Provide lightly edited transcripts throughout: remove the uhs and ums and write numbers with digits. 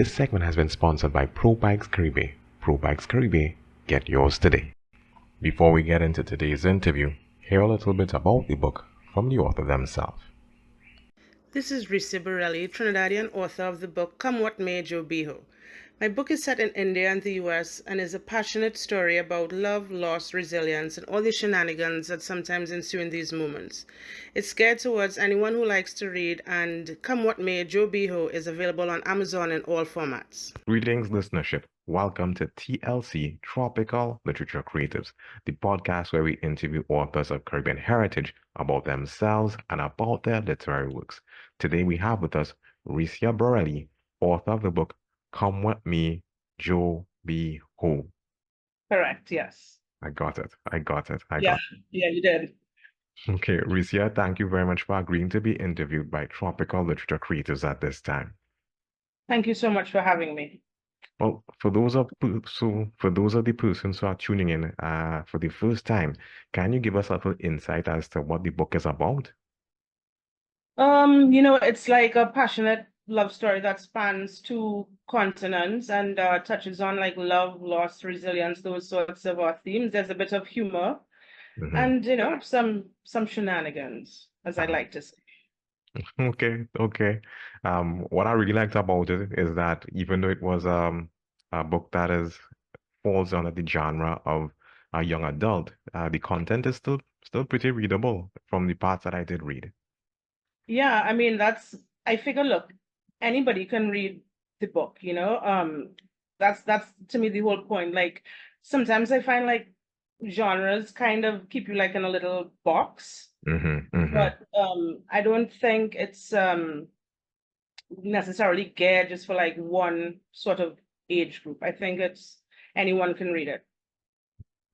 This segment has been sponsored by Pro Bikes Caribe. Pro Bikes Caribe, get yours today. Before we get into today's interview, hear a little bit about the book from the author themselves. This is Recia Borelli, Trinidadian author of the book Come What May, Joe Biho. My book is set in India and the US and is a passionate story about love, loss, resilience, and all the shenanigans that sometimes ensue in these moments. It's geared towards anyone who likes to read, and Come What May, Joe Biho is available on Amazon in all formats. Greetings, listenership. Welcome to TLC Tropical Literature Creatives, the podcast where we interview authors of Caribbean heritage about themselves and about their literary works. Today we have with us Recia Borelli, author of the book Come With Me, Joe B. Ho. Correct, yes. I got it. I got it. Yeah, yeah, you did. Okay, Recia, thank you very much for agreeing to be interviewed by Tropical Literature Creatives at this time. Thank you so much for having me. Well, for those of the persons who are tuning in for the first time, can you give us a little insight as to what the book is about? It's like a passionate love story that spans two continents and touches on like love, loss, resilience, those sorts of themes. There's a bit of humor Hmm. and some shenanigans, as I like to say. Okay, okay. What I really liked about it is that even though it was a book that is falls under the genre of a young adult, the content is still pretty readable from the parts that I did read. Yeah, I mean I figure, look, anybody can read the book, that's to me the whole point. Like sometimes I find like genres kind of keep you like in a little box. Hmm. Hmm. But I don't think it's necessarily geared just for like one sort of age group. I think it's anyone can read it.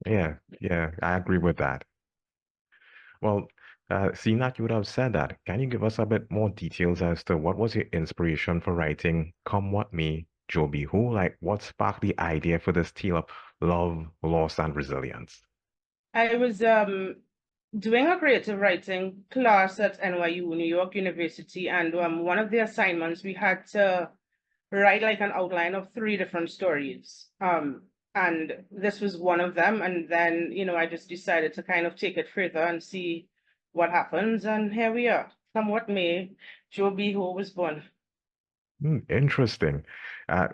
Yeah, yeah, I agree with that. Well, seeing that you would have said that, can you give us a bit more details as to what was your inspiration for writing Come What May, Joby? Who, like, what sparked the idea for this tale of love, loss, and resilience? I was doing a creative writing class at NYU, New York University, and one of the assignments we had to write like an outline of three different stories. And this was one of them. And then, I just decided to kind of take it further and see what happens. And here we are. Come what may, Joe B. Ho was born. Interesting.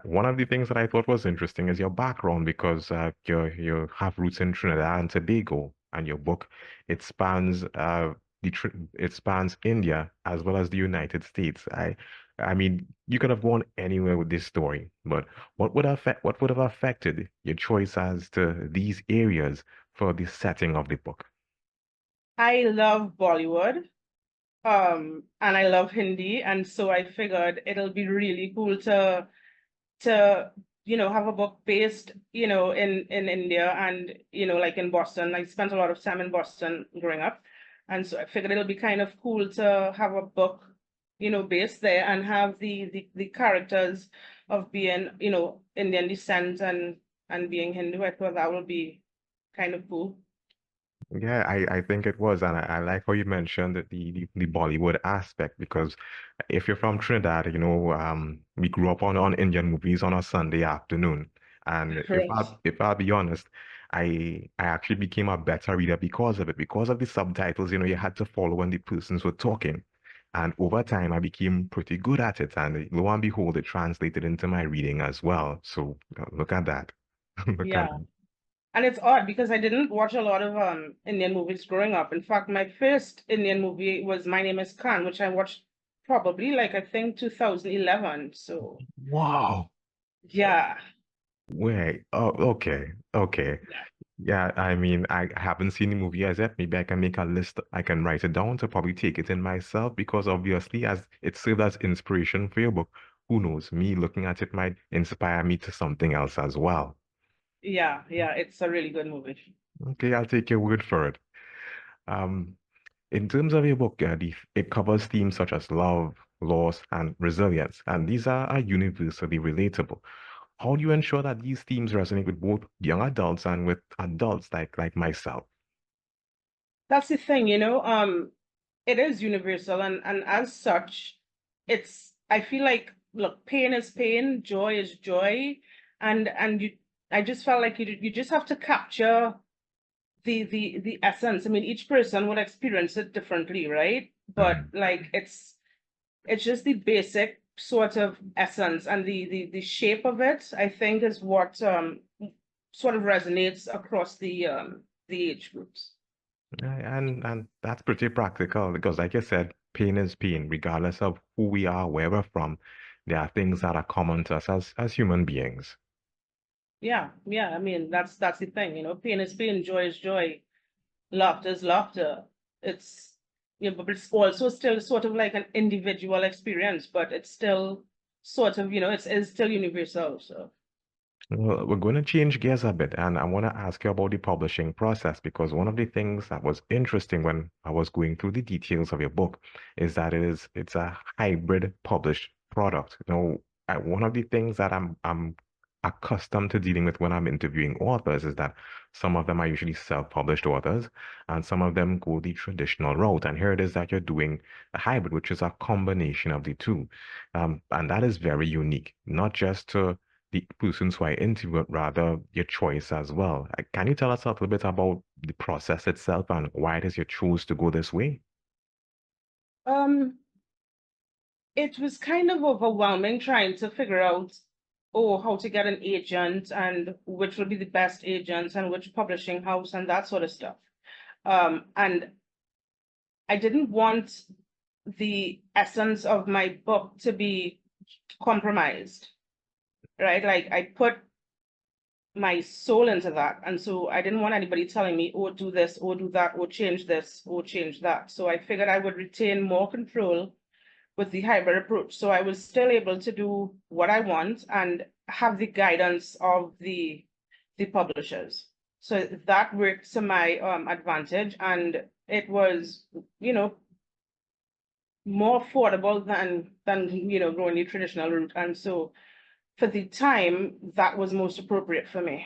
One of the things that I thought was interesting is your background because you have roots in Trinidad and Tobago, and your book it spans it spans India as well as the United States. I mean, you could have gone anywhere with this story, but what would have affected your choice as to these areas for the setting of the book? I love Bollywood. And I love Hindi. And so I figured it'll be really cool to have a book based in India and like in Boston. I spent a lot of time in Boston growing up, and so I figured it'll be kind of cool to have a book based there and have the characters of being Indian descent and being Hindu. I thought that would be kind of cool. Yeah, I think it was, and I like how you mentioned that the Bollywood aspect because if you're from Trinidad, we grew up on Indian movies on a Sunday afternoon, and Right. if I'll be honest, I actually became a better reader because of it, because of the subtitles. You had to follow when the persons were talking, and over time I became pretty good at it, and lo and behold, it translated into my reading as well. So look at that, look at Yeah. that. And it's odd because I didn't watch a lot of Indian movies growing up. In fact, my first Indian movie was My Name is Khan, which I watched probably like I think 2011. So Wow. yeah, Wait, oh, okay, okay. yeah, Yeah, I mean, I haven't seen the movie as yet. Maybe I can make a list, I can write it down to probably take it in myself because obviously, as it served as inspiration for your book, who knows, me looking at it might inspire me to something else as well. yeah. It's a really good movie. Okay, I'll take your word for it. Um, in terms of your book, it covers themes such as love, loss, and resilience, and these are universally relatable. How do you ensure that these themes resonate with both young adults and with adults like myself? That's the thing, it is universal and as such, I feel like look, pain is pain, joy is joy, and I just felt like you just have to capture the essence. I mean, each person will experience it differently, right? But Mhm. like it's just the basic sort of essence and the shape of it, I think, is what sort of resonates across the age groups. And that's pretty practical because, like I said, pain is pain, regardless of who we are, where we're from. There are things that are common to us as human beings. Yeah, yeah. I mean, that's the thing, you know, pain is pain, joy is joy, laughter is laughter. It's yeah, but it's also still sort of like an individual experience, but it's still sort of, you know, it's still universal. So Well, we're going to change gears a bit, and I want to ask you about the publishing process because one of the things that was interesting when I was going through the details of your book is that it's a hybrid published product. One of the things that I'm accustomed to dealing with when I'm interviewing authors is that some of them are usually self-published authors, and some of them go the traditional route. And here it is that you're doing a hybrid, which is a combination of the two, and that is very unique, not just to the persons who I interviewed, rather your choice as well. Can you tell us a little bit about the process itself and why it is you chose to go this way? um it was kind of overwhelming trying to figure out, oh, how to get an agent and which would be the best agent and which publishing house and that sort of stuff. And I didn't want the essence of my book to be compromised, right? Like I put my soul into that. And so I didn't want anybody telling me, oh, do this, or do that, or change this, or change that. So I figured I would retain more control with the hybrid approach. So I was still able to do what I want and have the guidance of the publishers. So that worked to my advantage, and it was, you know, more affordable than going the traditional route. And so for the time, that was most appropriate for me.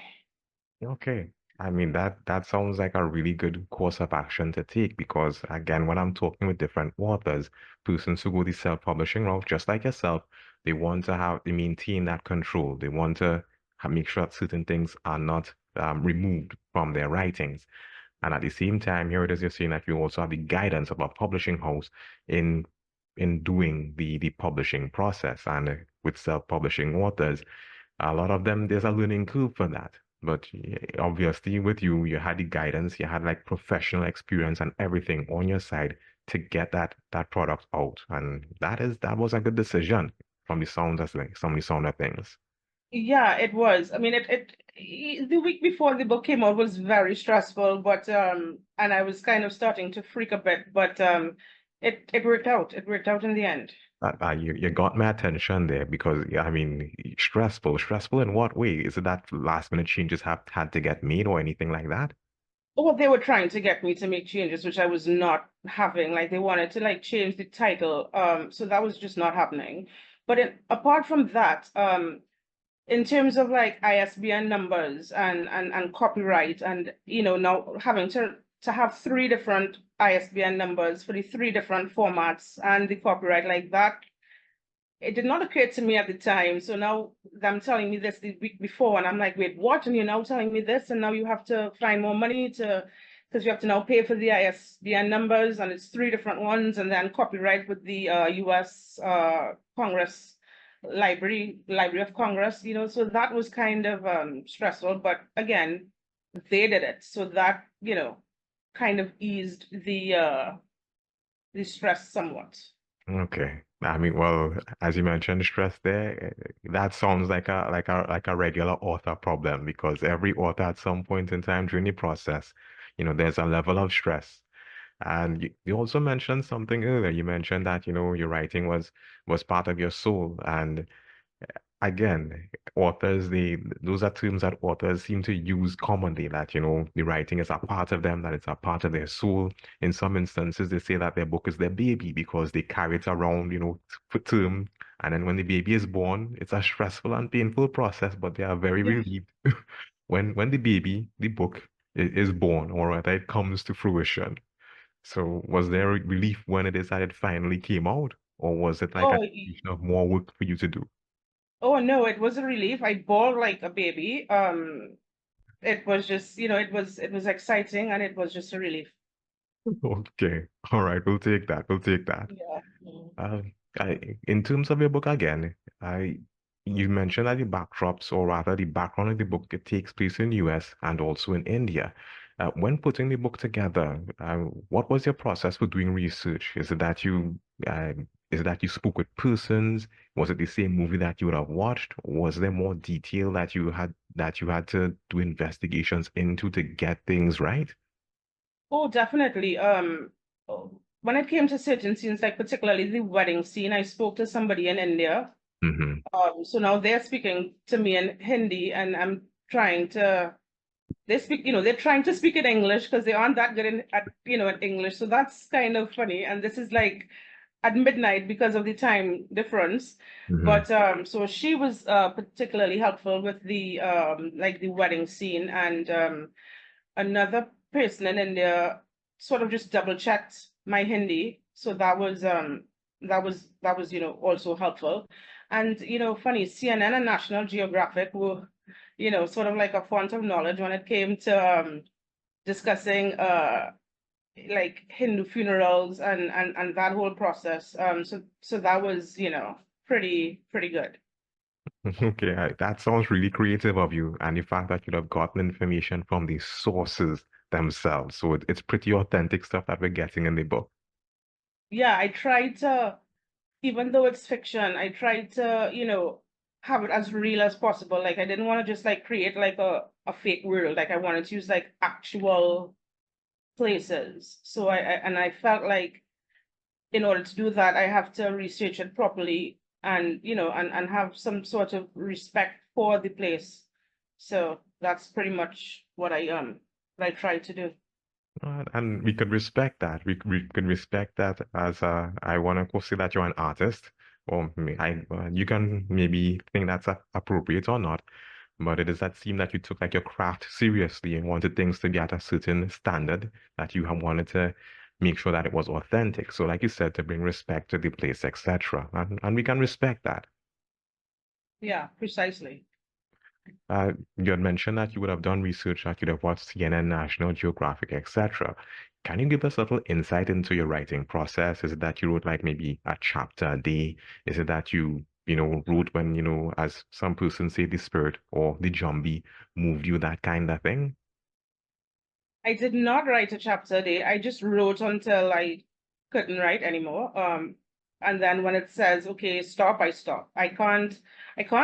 Okay. I mean, that sounds like a really good course of action to take because, again, when I'm talking with different authors, persons who go the self-publishing route, just like yourself, they maintain that control. They want to make sure that certain things are not removed from their writings. And at the same time, here it is, you're saying that you also have the guidance of a publishing house in in doing the publishing process. And with self-publishing authors, a lot of them, there's a learning curve for that. But obviously, with you, you had the guidance, you had like professional experience and everything on your side to get that product out. And that was a good decision from the sound of like some of the sound of things. Yeah, it was. I mean, the week before the book came out was very stressful, but and I was kind of starting to freak a bit, but it worked out. It worked out in the end. You got my attention there because yeah, I mean, stressful in what way? Is it that last minute changes have had to get made or anything like that? Well, they were trying to get me to make changes, which I was not having. Like they wanted to like change the title, so that was just not happening. But apart from that, in terms of like ISBN numbers and copyright, and now having to have three different ISBN numbers for the three different formats and the copyright like that, it did not occur to me at the time. So now them telling me this the week before, and I'm like, wait, what? And you're now telling me this, and now you have to find more money to because you have to now pay for the ISBN numbers, and it's three different ones, and then copyright with the US Congress Library of Congress, so that was kind of stressful. But again, they did it, so that kind of eased the stress somewhat. Okay. I mean, well, as you mentioned, stress there, that sounds like a regular author problem because every author at some point in time during the process, there's a level of stress. And you also mentioned something earlier. You mentioned that, your writing was part of your soul. And again, authors, those are terms that authors seem to use commonly, that, the writing is a part of them, that it's a part of their soul. In some instances, they say that their book is their baby because they carry it around, for term. And then when the baby is born, it's a stressful and painful process, but they are very Yeah. relieved when the book is born, or rather it comes to fruition. So was there a relief when it is that it finally came out? or was it like Oh, an addition of more work for you to do? oh no, it was a relief. I bawled like a baby. It was just, it was exciting and it was just a relief. Okay, all right, we'll take that. We'll take that. Yeah. Mm. In terms of your book again, I you mentioned that the backdrops, or rather the background of the book, it takes place in US and also in India. When putting the book together, what was your process for doing research? Uh, is it that you spoke with persons? Was it the same movie that you would have watched? Was there more detail that you had to do investigations into to get things right? Oh, definitely. When it came to certain scenes, like particularly the wedding scene, I spoke to somebody in India. Hmm. So now they're speaking to me in Hindi, and I'm trying to. They speak, they're trying to speak in English because they aren't that good at English. So that's kind of funny. And this is like at midnight because of the time difference. Hmm. But so she was particularly helpful with the like the wedding scene, and another person in India sort of just double checked my Hindi. So that was also helpful. And funny, CNN and National Geographic were, sort of like a font of knowledge when it came to discussing like Hindu funerals and that whole process. So that was, pretty good. Okay, that sounds really creative of you, and the fact that you'd have gotten information from the sources themselves. So it's pretty authentic stuff that we're getting in the book. Yeah, I tried to, even though it's fiction, I tried to, have it as real as possible. Like I didn't want to just like create like a fake world. Like I wanted to use like actual places. So I felt like in order to do that, I have to research it properly and and have some sort of respect for the place. So that's pretty much what I tried to do. And we could respect that. We could respect that as I want to say that you're an artist, or you can maybe think that's appropriate or not, but it is that seem that you took like your craft seriously and wanted things to be at a certain standard that you have wanted to make sure that it was authentic. So, like you said, to bring respect to the place, etc. And we can respect that. Yeah, precisely. You had mentioned that you would have done research, that you'd have watched CNN, National Geographic, etc. Can you give us a little insight into your writing process? Is it that you wrote like maybe a chapter a day? Is it that you wrote when, as some persons say, the spirit or the zombie moved you, that kind of thing? I did not write a chapter a day. I just wrote until I couldn't write anymore. And then when it says, okay, stop, I stop. I can't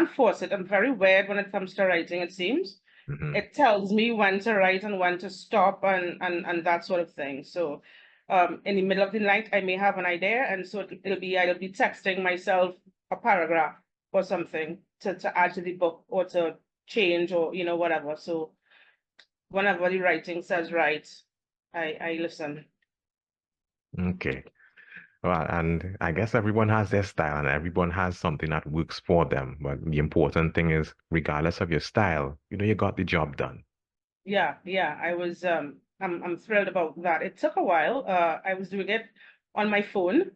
force it. I'm very weird when it comes to writing, it seems. Hmm. It tells me when to write and when to stop and that sort of thing. So in the middle of the night, I may have an idea, and so I'll be texting myself a paragraph or something to add to the book or to change or whatever. So whenever the writing says right, I listen. Okay. Well, and I guess everyone has their style and everyone has something that works for them. But the important thing is, regardless of your style, you got the job done. Yeah, yeah. I'm thrilled about that. It took a while. I was doing it on my phone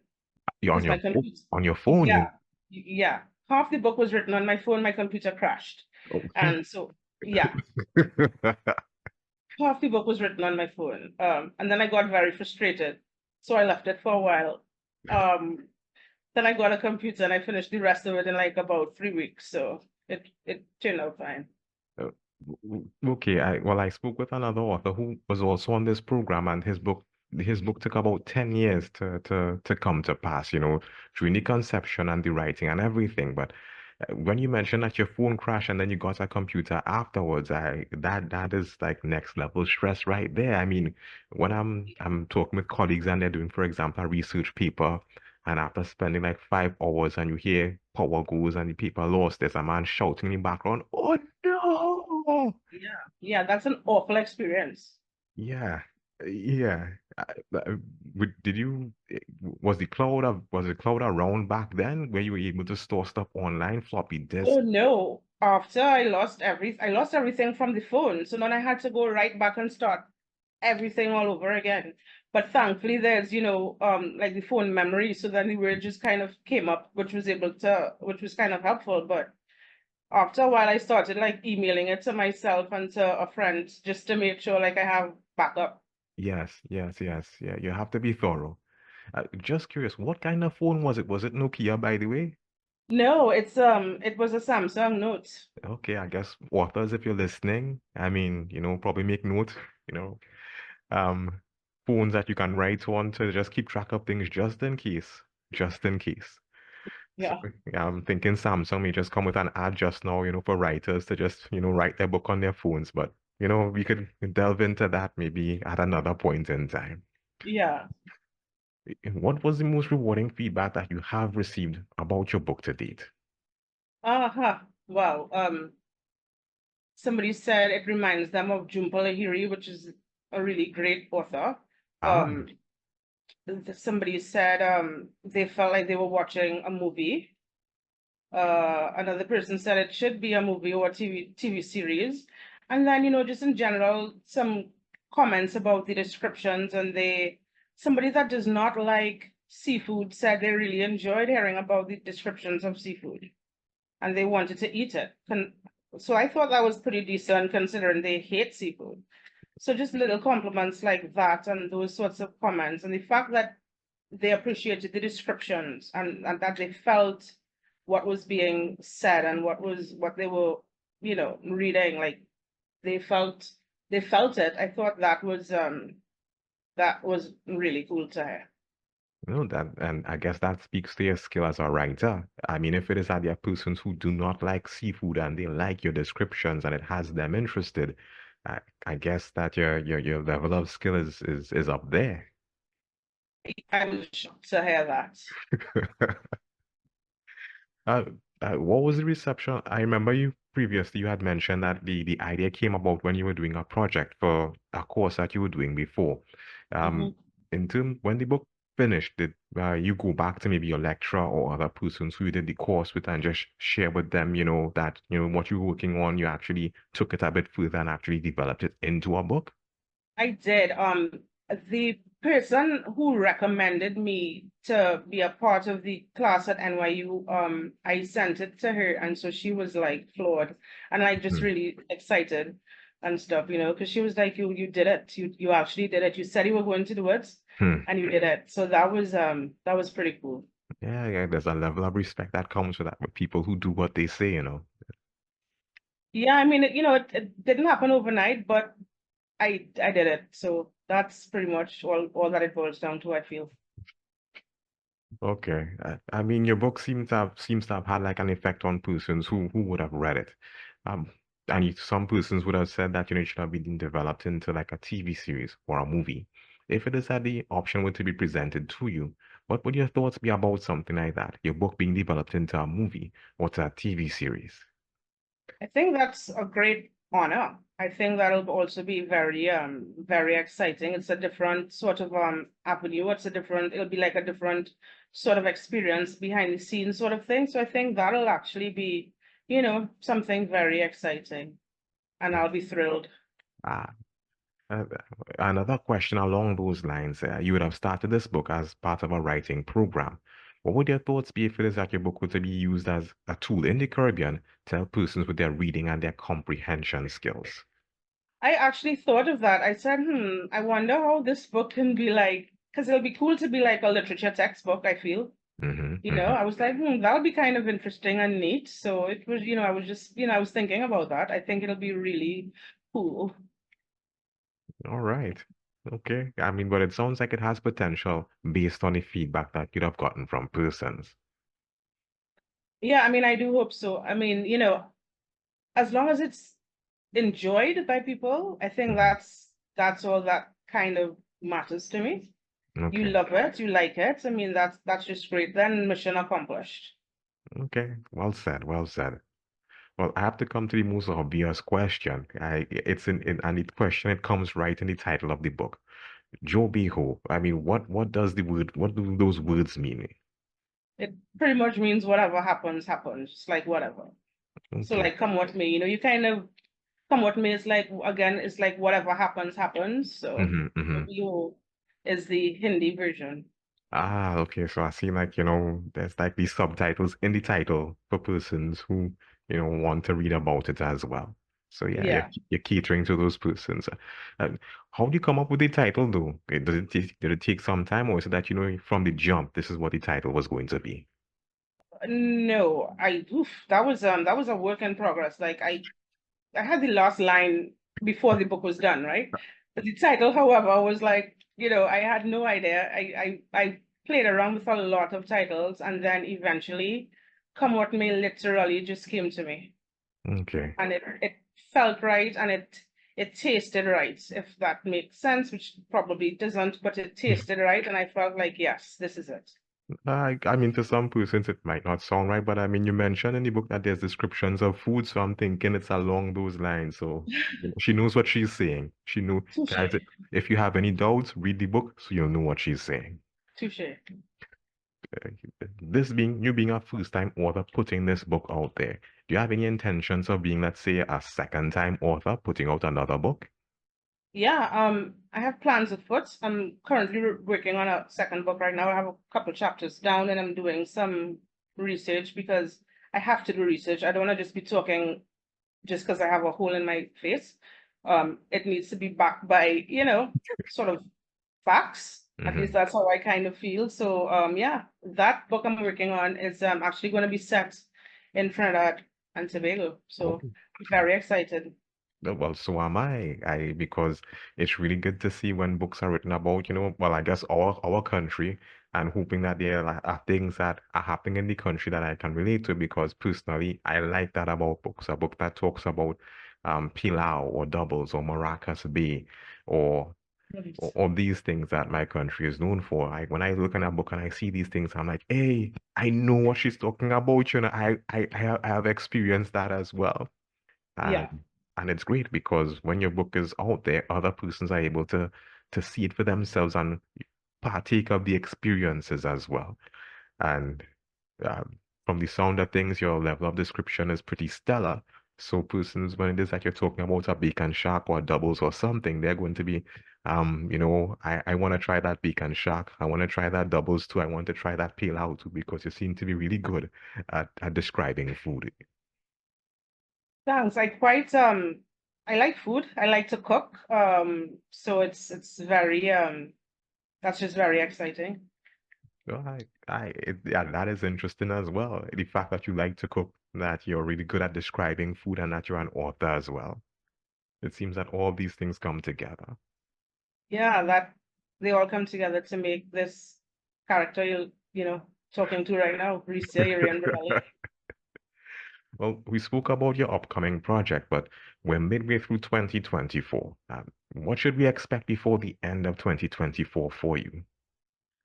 You're because my computer, on your phone, yeah, yeah. Half the book was written on my phone, my computer crashed. oh. And so yeah, half the book was written on my phone. And then I got very frustrated. So I left it for a while. Um, then I got a computer and I finished the rest of it in like about 3 weeks. So it turned out fine. Uh, Okay, I spoke with another author who was also on this program, and his book took about 10 years to come to pass, during the conception and the writing and everything. But when you mentioned that your phone crashed and then you got a computer afterwards, that is like next level stress right there. I mean, when I'm talking with colleagues and they're doing, for example, a research paper, and after spending like 5 hours and you hear power goes and the paper lost, there's a man shouting in the background, "Oh no!" Yeah. Yeah, that's an awful experience. Yeah, yeah. Did you? Was the cloud around back then where you were able to store stuff online, floppy Oh disk? no. After I lost everything from the phone. So then I had to go right back and start. everything all over again. But thankfully there's, like the phone memory, so then the word just kind of came up, which was kind of helpful. But after a while I started like emailing it to myself and to a friend just to make sure like I have backup. Yes, yes, yes. Yeah, you have to be thorough. Just curious, what kind of phone was it? Was it Nokia, by the way? No, it was a Samsung Note. Okay, I guess authors, if you're listening, I mean, probably make note, you know, um, phones that you can write on to just keep track of things just in case, just in case. So Yeah. I'm thinking Samsung may just come with an ad just now, for writers to just, write their book on their phones. But, we could delve into that maybe at another point in time. Yeah. What was the most rewarding feedback that you have received about your book to date? Uh-huh. Wow. Somebody said it reminds them of Jhumpa Lahiri, which is a really great author. Ah, Um, Somebody said they felt like they were watching a movie. Another person said it should be a movie or a TV series. And then, just in general, some comments about the descriptions, and somebody that does not like seafood said they really enjoyed hearing about the descriptions of seafood and they wanted to eat it. So I thought that was pretty decent considering they hate seafood. So just little compliments like that and those sorts of comments, and the fact that they appreciated the descriptions, and that they felt what was being said and what they were, reading, like they felt they felt it. I thought that was really cool to hear. and I guess that speaks to your skill as a writer. I mean, if it is that there are persons who do not like seafood and they like your descriptions and it has them interested, I guess that your level of skill is up there. I was shocked to hear that. Uh, what was the reception? I remember you had mentioned that the idea came about when you were doing a project for a course that you were doing before. Um, Mhm. when the book finished, did you go back to maybe your lecturer or other persons who you did the course with and just share with them, that, what you were working on, you actually took it a bit further and actually developed it into a book? I did. The person who recommended me to be a part of the class at NYU, I sent it to her, and so she was like floored and like just Hmm. really excited and stuff, because she was like, you did it. You actually did it. You said you were going to do it, Hmm. and you did it. So that was pretty cool. Yeah, yeah, there's a level of respect that comes with that with people who do what they say. Yeah, I mean, it didn't happen overnight, but I did it. So that's pretty much all that it boils down to, I feel. Okay. I mean, your book seems to have had like an effect on persons who would have read it. Um, and some persons would have said that, it should have been developed into like a TV series or a movie. If it is that the option were to be presented to you, what would your thoughts be about something like that? Your book being developed into a movie or to a TV series? I think that's a great honor. I think that'll also be very exciting. It's a different sort of avenue. It'll be like a different sort of experience behind the scenes sort of thing. So I think that'll actually be, something very exciting, and I'll be thrilled. Ah, uh, another question along those lines. You would have started this book as part of a writing program. What would your thoughts be if it is that your book were to be used as a tool in the Caribbean to help persons with their reading and their comprehension skills? I actually thought of that. I said, I wonder how this book can be like, because it'll be cool to be like a literature textbook, I feel. Hmm, hmm. I was like, that'll be kind of interesting and neat. So it was, I was just, I was thinking about that. I think it'll be really cool. All right. Okay. I mean, but it sounds like it has potential based on the feedback that you'd have gotten from persons. Yeah, I mean, I do hope so. I mean, as long as it's enjoyed by people, I think Hmm. that's all that kind of matters to me. You Okay. love it, you like it. I mean, that's just great. Then mission accomplished. Okay. Well said. Well said. Well, I have to come to the most obvious question. And the question, it comes right in the title of the book. Joe Beho. I mean, what do those words mean? It pretty much means whatever happens, happens. It's like whatever. So Okay. like come with me, you kind of Come What May is like, again, it's like whatever happens, happens. So Mm-hmm. you is the Hindi version. Ah, okay. So I see like, you know, there's like these subtitles in the title for persons who, you know, want to read about it as well. So yeah, Yeah. you're catering to those persons. How do you come up with the title though? Did it take some time, or is it that, you know, from the jump, this is what the title was going to be? No, that was a work in progress. Like I had the last line before the book was done, right? But the title, however, was like, I had no idea. I played around with a lot of titles, and then eventually Come What May literally just came to me. Okay. And it felt right, and it tasted right, if that makes sense, which probably doesn't, but it tasted right, and I felt like, yes, this is it. I mean, to some persons it might not sound right, but I mean, you mentioned in the book that there's descriptions of food, so I'm thinking it's along those lines. So, you know, she knows what she's saying. She knew, guys, Touche, if you have any doubts, read the book so you'll know what she's saying. touche. Uh, This being, you being a first-time author putting this book out there, do you have any intentions of being, let's say, a second-time author putting out another book? Yeah, I have plans afoot. I'm currently working on a second book right now. I have a couple chapters down, and I'm doing some research because I have to do research. I don't want to just be talking just because I have a hole in my face. It needs to be backed by, sort of facts. At least Hmm. that's how I kind of feel. So, yeah, that book I'm working on is actually going to be set in Trinidad and Tobago. Oh. So, very excited. Well, so am I. Because it's really good to see when books are written about, you know, well, I guess our country, and hoping that there are things that are happening in the country that I can relate to, because personally I like that about books. A book that talks about pilau or doubles or Maracas Bay or Right. or these things that my country is known for. When I look in a book and I see these things, I'm like, hey, I know what she's talking about. You know, I have experienced that as well. And Yeah. and it's great because when your book is out there, other persons are able to see it for themselves and partake of the experiences as well. And um, from the sound of things, your level of description is pretty stellar. So persons, when it is that you're talking about a bacon shack or doubles or something, they're going to be, you know, I want to try that bacon shack. I want to try that doubles too. I want to try that pale out too because you seem to be really good at describing food. Thanks. I like food. I like to cook. So it's very that's just very exciting. Well, yeah, that is interesting as well. The fact that you like to cook, that you're really good at describing food, and that you're an author as well. It seems that all these things come together. Yeah, that they all come together to make this character you're talking to right now, Recia Borelli. Well, we spoke about your upcoming project, but we're midway through 2024. What should we expect before the end of 2024 for you?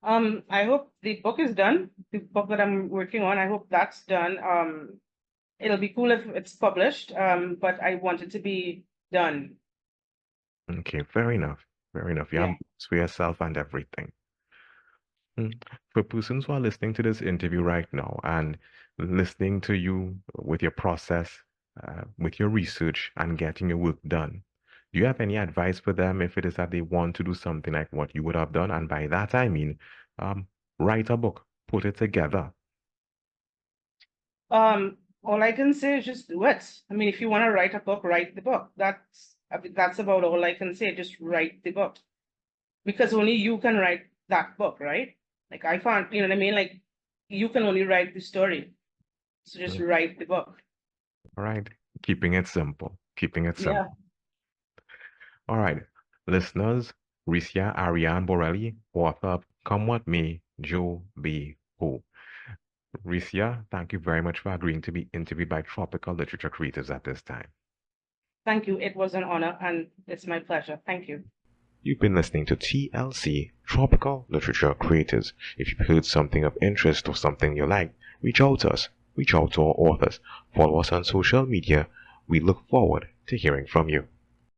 I hope the book is done. The book that I'm working on, I hope that's done. It'll be cool if it's published. But I want it to be done. Okay, fair enough. Fair enough. You have Yeah. books for yourself and everything. Mm. For persons who are listening to this interview right now and listening to you with your process, with your research and getting your work done, do you have any advice for them if it is that they want to do something like what you would have done? And by that I mean, um, write a book, put it together. All I can say is just do it. I mean, if you want to write a book, write the book. That's about all I can say. Just write the book because only you can write that book, right? Like I can't, you know what I mean? Like you can only write the story. So just Mm. write the book. All right, keeping it simple, keeping it Yeah. simple. All right, listeners, Recia Borelli, author of Come What May, Joe B. Ho. Recia, thank you very much for agreeing to be interviewed by Tropical Literature Creators at this time. Thank you. It was an honor and it's my pleasure. Thank you. You've been listening to TLC, Tropical Literature Creators. If you've heard something of interest or something you like, reach out to us. Reach out to our authors. Follow us on social media. We look forward to hearing from you.